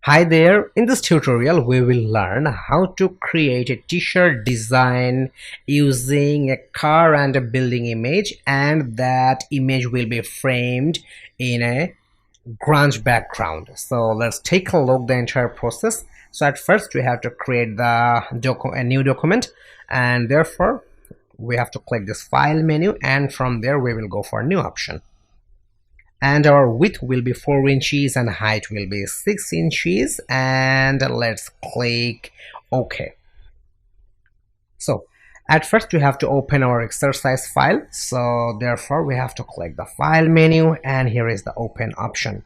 Hi there, in this tutorial we will learn how to create a t-shirt design using a car and a building image, and that image will be framed in a grunge background. So let's take a look the entire process. So at first we have to create a new document, and therefore we have to click this file menu, and from there we will go for new option, and our width will be 4 inches and height will be 6 inches, and let's click OK. So at first we have to open our exercise file, so therefore we have to click the file menu, and here is the open option.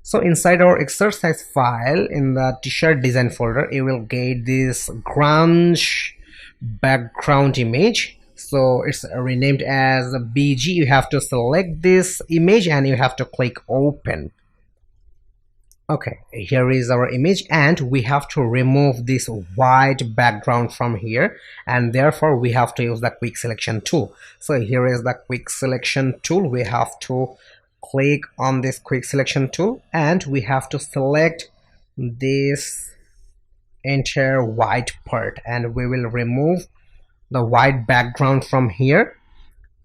So inside our exercise file in the t-shirt design folder, you will get this grunge background image. So it's renamed as BG. You have to select this image and you have to click open. Okay, here is our image, and we have to remove this white background from here, and therefore we have to use the quick selection tool. So here is the quick selection tool. We have to click on this quick selection tool, and we have to select this entire white part, and we will remove the white background from here,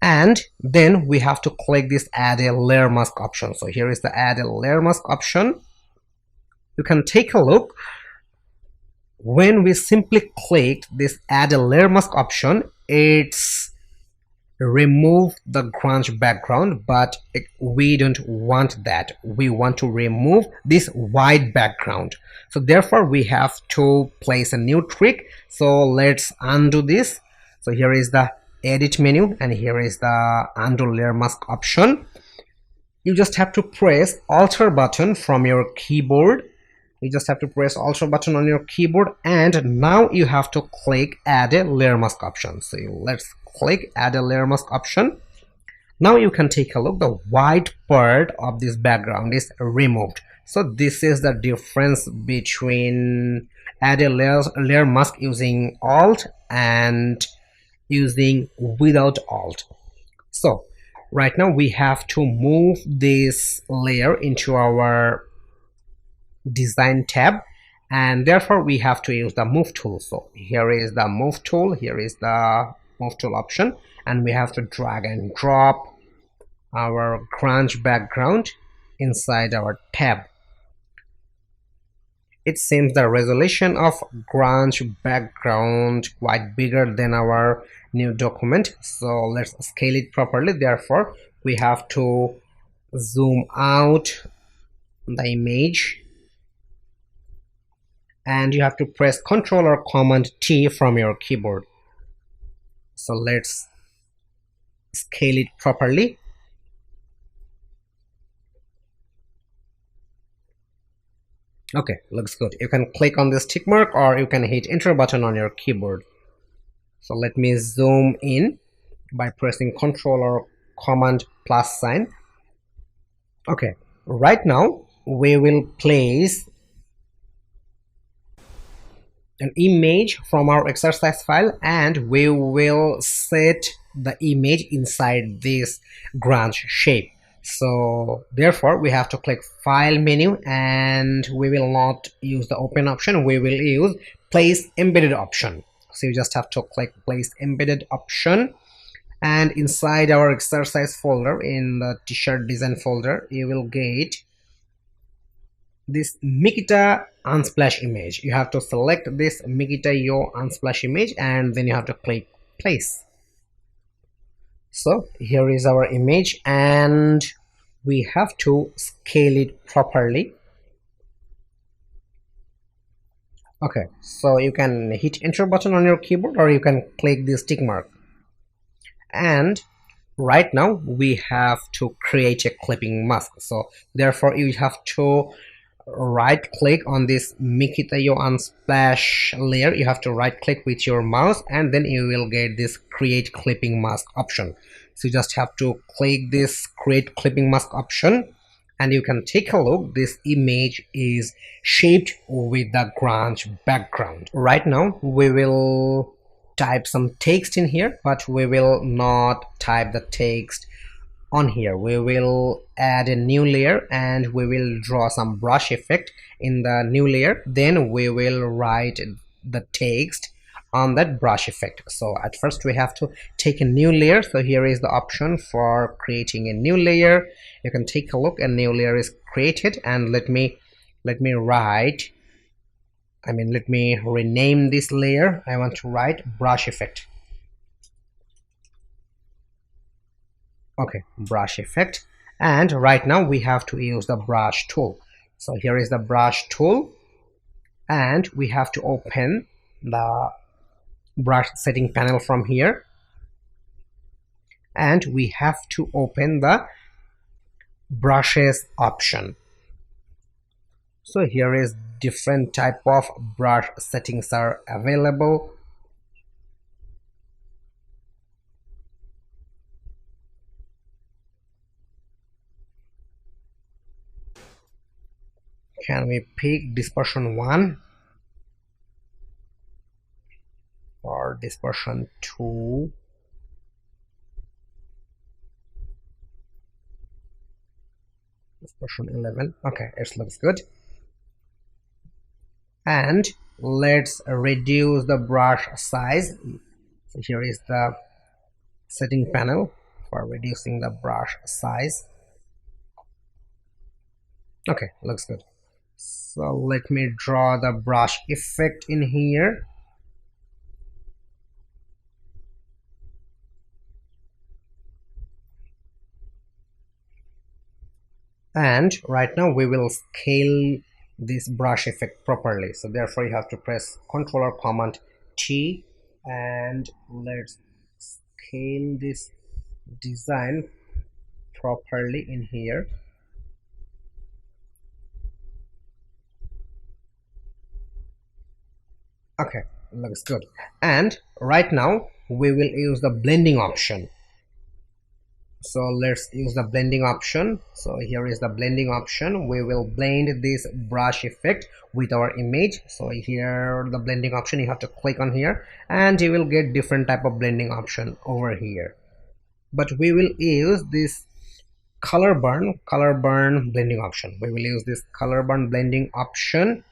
and then we have to click this add a layer mask option. So here is the add a layer mask option. You can take a look. When we simply click this add a layer mask option, it's remove the grunge background, but we don't want that. We want to remove this white background. So therefore we have to place a new trick. So let's undo this. So here is the edit menu, and here is the undo layer mask option. You just have to press Alt button from your keyboard. You just have to press Alt button on your keyboard, and now you have to click add a layer mask option. So let's click add a layer mask option. Now you can take a look. The white part of this background is removed. So this is the difference between add a layer mask using Alt and using without Alt. So right now we have to move this layer into our design tab, and therefore we have to use the move tool. So here is the move tool, here is the move tool option, and we have to drag and drop our grunge background inside our tab. It seems the resolution of grunge background quite bigger than our new document, so let's scale it properly. Therefore we have to zoom out the image, and you have to press Ctrl or Command T from your keyboard. So let's scale it properly. Okay, looks good. You can click on this tick mark, or you can hit enter button on your keyboard. So let me zoom in by pressing Ctrl or Command plus sign. Okay, right now we will place an image from our exercise file, and we will set the image inside this grunge shape. So therefore we have to click file menu, and we will not use the open option, we will use place embedded option. So you just have to click place embedded option, and inside our exercise folder in the t-shirt design folder, you will get this Mikita unsplash image. You have to select this Mikita Yo unsplash image, and then you have to click place. So here is our image, and we have to scale it properly. Okay, so you can hit enter button on your keyboard, or you can click this tick mark. And right now we have to create a clipping mask. So therefore you have to right click on this Mikita Yo unsplash layer. You have to right click with your mouse, and then you will get this create clipping mask option. So you just have to click this create clipping mask option, and you can take a look. This image is shaped with the grunge background. Right now we will type some text in here, but we will not type the text on here we will add a new layer and we will draw some brush effect in the new layer. Then we will write the text on that brush effect. So at first we have to take a new layer. So here is the option for creating a new layer. You can take a look. A new layer is created, and let me write, let me rename this layer. I want to write brush effect. Okay, brush effect. And right now we have to use the brush tool. So here is the brush tool, and we have to open the brush setting panel from here, and we have to open the brushes option. So here is different type of brush settings are available. Can we pick dispersion 1 or dispersion 2? Dispersion 11. Okay, it looks good. And let's reduce the brush size. So here is the setting panel for reducing the brush size. Okay, looks good. So let me draw the brush effect in here. And right now we will scale this brush effect properly. So therefore you have to press Ctrl or Command T, and let's scale this design properly in here. Okay, looks good. And right now we will use the blending option. So let's use the blending option. So here is the blending option. We will blend this brush effect with our image. So here the blending option, you have to click on here and you will get different type of blending option over here. But we will use this color burn blending option. We will use this color burn blending option.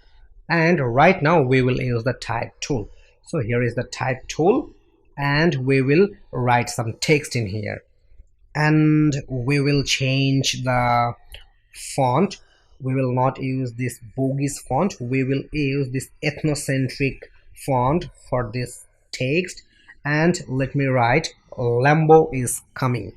And right now we will use the type tool. So here is the type tool, and we will write some text in here, and we will change the font. We will not use this bogies font. We will use this ethnocentric font for this text, and let me write Lambo is coming.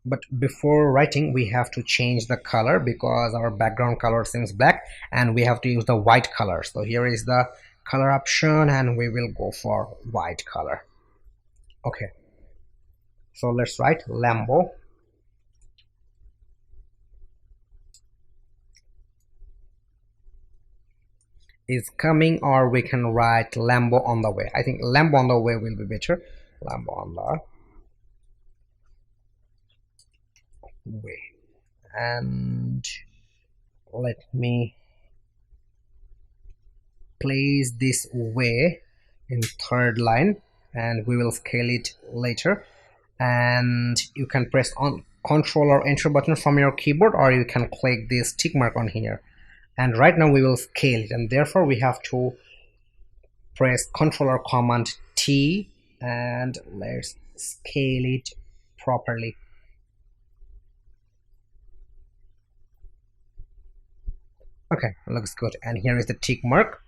But before writing we have to change the color because our background color seems black and we have to use the white color. So here is the color option and we will go for white color. Okay, so let's write Lambo is coming, or we can write Lambo on the way. I think Lambo on the way will be better. Lambo on the way. And let me place this way in third line, and we will scale it later. And you can press on Ctrl or Enter button from your keyboard, or you can click this tick mark on here. And right now we will scale it, and therefore we have to press Ctrl or Command T, and let's scale it properly. Okay, looks good. And here is the tick mark.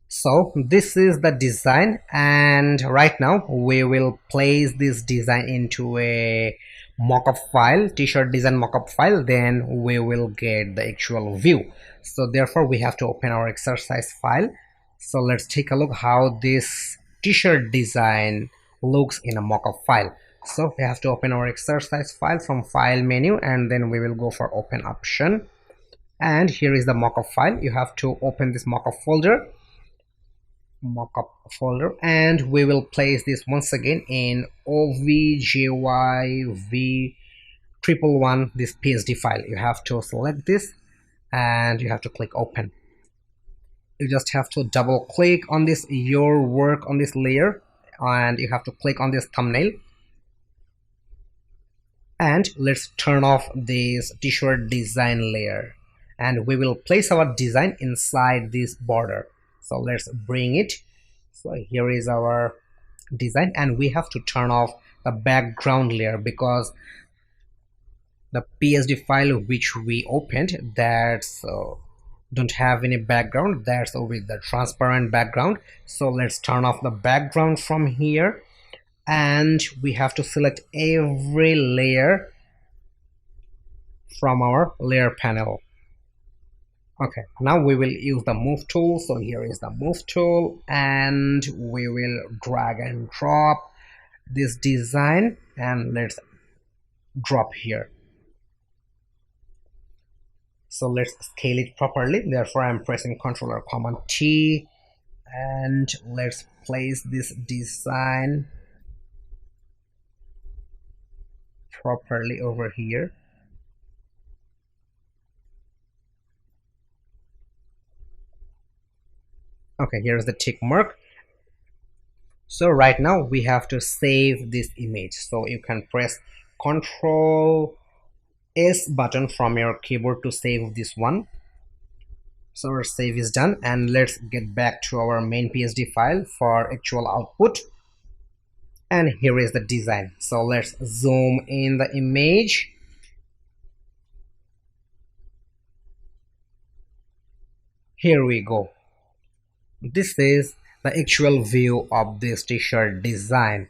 So this is the design, and right now we will place this design into a mockup file, t-shirt design mockup file. Then we will get the actual view. So therefore we have to open our exercise file. So let's take a look how this t-shirt design looks in a mockup file. So we have to open our exercise file from file menu, and then we will go for open option. And here is the mockup file. You have to open this mockup folder, and we will place this once again in OVJYV111, this PSD file. You have to select this and you have to click open. You just have to double click on this your work on this layer and you have to click on this thumbnail, and let's turn off this t-shirt design layer, and we will place our design inside this border. So let's bring it. So here is our design, and we have to turn off the background layer because the PSD file which we opened, that's don't have any background, that's with the transparent background. So let's turn off the background from here, and we have to select every layer from our layer panel. Okay, now we will use the move tool. So here is the move tool, and we will drag and drop this design, and let's drop here. So let's scale it properly. Therefore I'm pressing Ctrl or Command T, and let's place this design properly over here. Okay, here's the tick mark. So right now we have to save this image. So you can press Ctrl S button from your keyboard to save this one. So our save is done, and let's get back to our main PSD file for actual output. And here is the design. So let's zoom in the image. Here we go. This is the actual view of this t-shirt design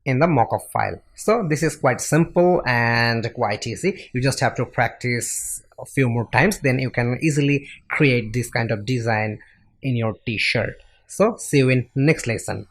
in the mockup file. So this is quite simple and quite easy. You just have to practice a few more times, then you can easily create this kind of design in your t-shirt. So see you in next lesson.